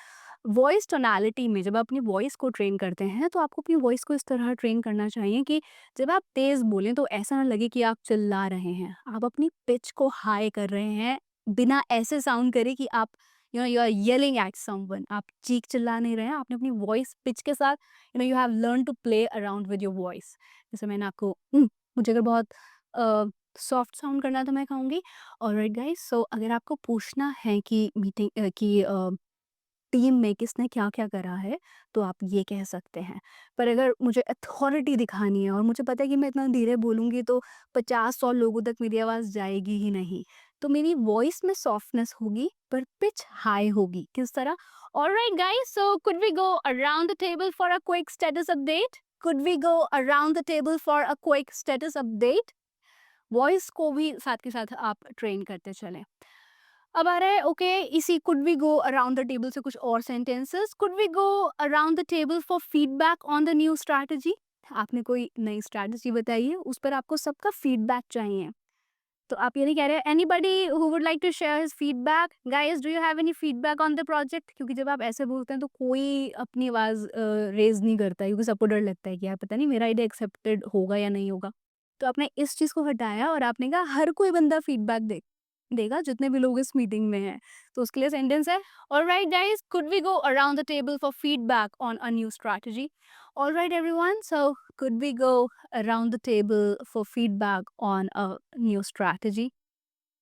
वॉइस टोनालिटी में जब आप अपनी वॉइस को ट्रेन करते हैं तो आपको अपनी वॉइस को इस तरह ट्रेन करना चाहिए कि जब आप तेज बोलें तो ऐसा ना लगे कि आप चिल्ला रहे हैं, आप अपनी पिच को हाई कर रहे हैं, बिना ऐसे साउंड करे कि आप you are yelling at someone. आप चीख चिल्ला नहीं रहे हैं, आपने अपनी वॉइस पिच के साथ you have learn to play around with your voice. जैसे मैंने आपको मुझे अगर बहुत सॉफ्ट साउंड करना है तो मैं कहूँगी ऑलराइट गाइस, सो अगर आपको पूछना है कि मीटिंग की टीम में किसने क्या-क्या करा है, तो आप ये कह सकते हैं। पर अगर मुझे अथॉरिटी दिखानी है और मुझे पता है कि मैं इतना धीरे बोलूँगी तो 50-100 लोगों तक मेरी आवाज़ जाएगी ही नहीं, तो मेरी वॉइस में सॉफ्टनेस होगी पर पिच हाई होगी। किस तरह? Alright guys, so could we go around the table for a quick status update? Could we go around the table for a quick status update? Voice को भी साथ के साथ आप ट्रेन करते चलें। अब आ रहा है ओके, इसी could we go around the table से कुछ और sentences. Could we go around the table for feedback on the new strategy? आपने कोई नई स्ट्रैटेजी बताई है, उस पर आपको सबका फीडबैक चाहिए। तो आप ये नहीं कह रहे anybody who would like to share his feedback? Guys, do you have any feedback on the project? क्योंकि जब आप ऐसे बोलते हैं तो कोई अपनी आवाज़ रेज़ नहीं करता है क्योंकि सबको डर लगता है कि यार पता नहीं मेरा आइडिया एक्सेप्टेड होगा या नहीं होगा। तो आपने इस चीज़ को हटाया और आपने कहा हर कोई बंदा फीडबैक दे। देगा जितने भी लोग इस मीटिंग में हैं। तो उसके लिए सेंटेंस है, alright guys, could we go around the table for feedback on a new strategy. Alright everyone, so could we go around the table for feedback on a new strategy.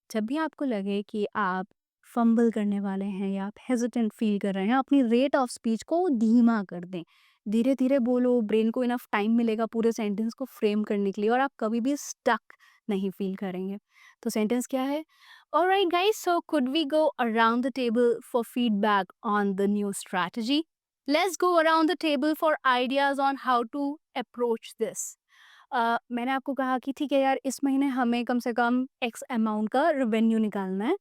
जब भी आपको लगे कि आप फंबल करने वाले हैं या आप हेजिटेंट फील कर रहे हैं, अपनी रेट ऑफ स्पीच को धीमा कर दें। धीरे धीरे बोलो, ब्रेन को इनफ टाइम मिलेगा पूरे सेंटेंस को फ्रेम करने के लिए, और आप कभी भी स्टक नहीं फील करेंगे। तो सेंटेंस क्या है? Alright guys, so could we go around the table for feedback on the new strategy. Let's go around the table for ideas on how to approach this. मैंने आपको कहा कि ठीक है यार, इस महीने हमें कम से कम एक्स अमाउंट का रेवेन्यू निकालना है।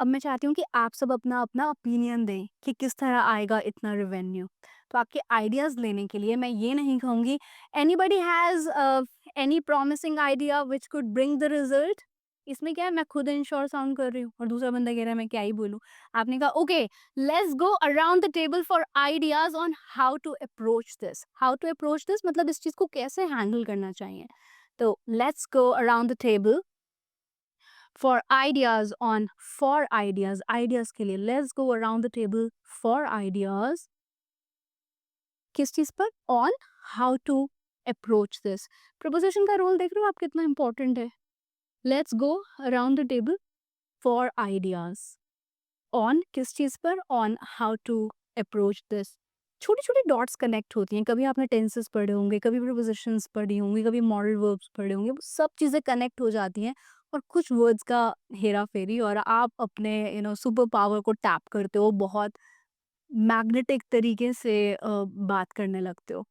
अब मैं चाहती हूँ कि आप सब अपना अपना ओपिनियन दें कि किस तरह आएगा इतना रेवेन्यू। तो आपके आइडियाज़ लेने के लिए मैं ये नहीं कहूँगी anybody has any promising idea which could bring the result. इसमें क्या है, मैं खुद इंश्योर साउंड कर रही हूँ और दूसरा बंदा कह रहा है मैं क्या ही बोलूँ। आपने कहा okay, let's go around the table for ideas on how to approach this. How to approach this मतलब इस चीज़ को कैसे हैंडल करना चाहिए। तो let's go around the table for ideas on, for ideas, ideas के लिए let's go around the table for ideas. किस चीज पर? On how to approach this. Proposition का रोल देख रहे हो आप कितना इंपॉर्टेंट है। Let's go around the table for ideas on किस चीज पर? On how to approach this. छोटी छोटी डॉट्स कनेक्ट होती हैं। कभी आपने टेंसेस पढ़े होंगे, कभी प्रपोजिशंस पढ़ी होंगी, कभी मॉडल वर्ब्स पढ़े होंगे, वो सब चीज़ें कनेक्ट हो जाती हैं और कुछ वर्ड्स का हेरा फेरी, और आप अपने सुपर पावर को टैप करते हो, बहुत मैग्नेटिक तरीके से बात करने लगते हो।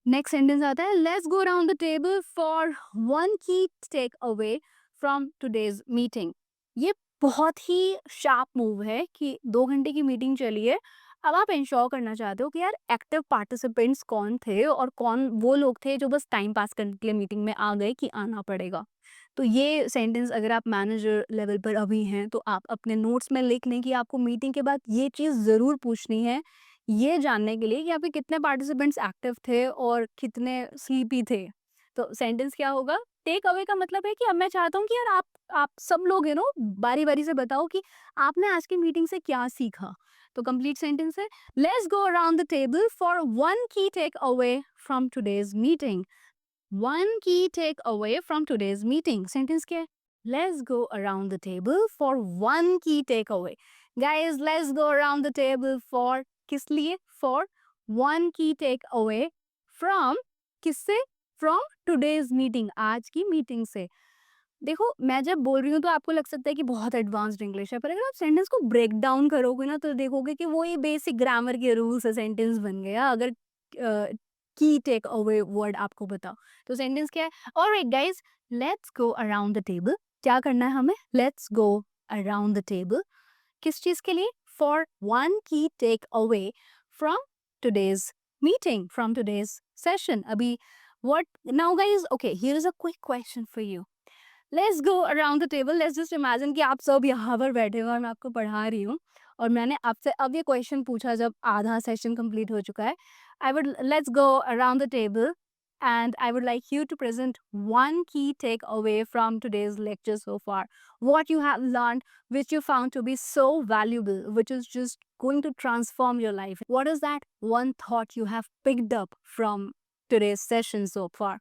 नेक्स्ट सेंटेंस आता है, let's go around the table for one key takeaway from today's meeting. ये बहुत ही शार्प मूव है कि 2 घंटे की मीटिंग चली है। अब आप इंश्योर करना चाहते हो कि यार एक्टिव पार्टिसिपेंट्स कौन थे और कौन वो लोग थे जो बस टाइम पास करने के लिए मीटिंग में आ गए कि आना पड़ेगा। तो ये सेंटेंस अगर आप मैनेजर लेवल पर अभी हैं तो आप अपने नोट्स में लिख लें कि आपको मीटिंग के बाद ये चीज़ ज़रूर पूछनी है, ये जानने के लिए कि आपके कितने पार्टिसिपेंट्स एक्टिव थे और कितने स्लीपी थे। तो सेंटेंस क्या होगा? टेक अवे का मतलब है कि अब मैं चाहता हूँ कि यार आप सब लोग बारी-बारी से बताओ कि आपने आज की मीटिंग से क्या सीखा। तो कंप्लीट सेंटेंस है, let's go around the table for one key takeaway from today's meeting. One key takeaway from today's meeting. Sentence क्या है? Let's go around the table for one key takeaway. Guys, let's go around the table for किस लिए? For one key takeaway from किससे? फ्रॉम टुडेज मीटिंग, आज की मीटिंग से। देखो, मैं जब बोल रही हूँ तो आपको लग सकता है कि बहुत एडवांस्ड इंग्लिश है, पर अगर आप सेंटेंस को ब्रेक डाउन करोगे ना तो देखोगे कि वो ये बेसिक ग्रामर के रूल से सेंटेंस बन गया। अगर की टेक अवे वर्ड आपको बताओ तो सेंटेंस क्या है? Alright guys, let's go around the table. क्या करना है हमें? Let's go around the table. किस चीज के लिए? For one key takeaway from today's meeting, from today's session. अभी what now guys, okay, here is a quick question for you. Let's go around the table. Let's just imagine कि आप सब यहाँ पर बैठे हो और मैं आपको पढ़ा रही हूँ और मैंने आपसे अब ये क्वेश्चन पूछा जब आधा सेशन कंप्लीट हो चुका है। I would let's go around the table and I would like you to present one key takeaway from today's lecture so far. What you have learned, which you found to be so valuable, which is just going to transform your life. What is that one thought you have picked up from today's session so far?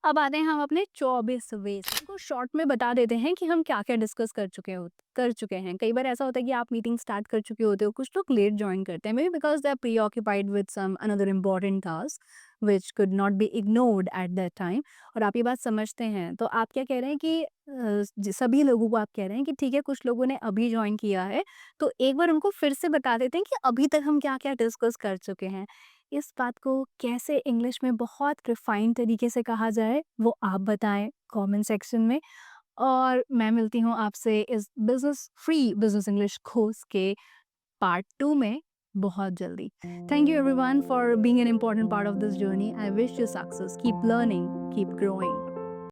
अब आते हैं हम अपने 24वें को शॉर्ट में बता देते हैं कि हम क्या-क्या डिस्कस कर चुके हैं। कई बार ऐसा होता है कि आप मीटिंग स्टार्ट कर चुके होते हो, कुछ लोग लेट जॉइन करते हैं, maybe because they are preoccupied with some another important task which could not be ignored at that time, और आप ये बात समझते हैं। तो आप क्या कह रहे हैं कि सभी लोगों को आप कह रहे हैं कि ठीक है, कुछ लोगों ने अभी जॉइन किया है, तो एक बार उनको फिर से बता देते हैं कि अभी तक हम क्या-क्या डिस्कस कर चुके हैं। इस बात को कैसे इंग्लिश में बहुत रिफाइंड तरीके से कहा जाए वो आप बताएं कमेंट सेक्शन में, और मैं मिलती हूँ आपसे इस बिजनेस इंग्लिश कोर्स के पार्ट 2 में बहुत जल्दी। Thank you everyone for being an important part of this journey. I wish you success, keep learning, keep growing.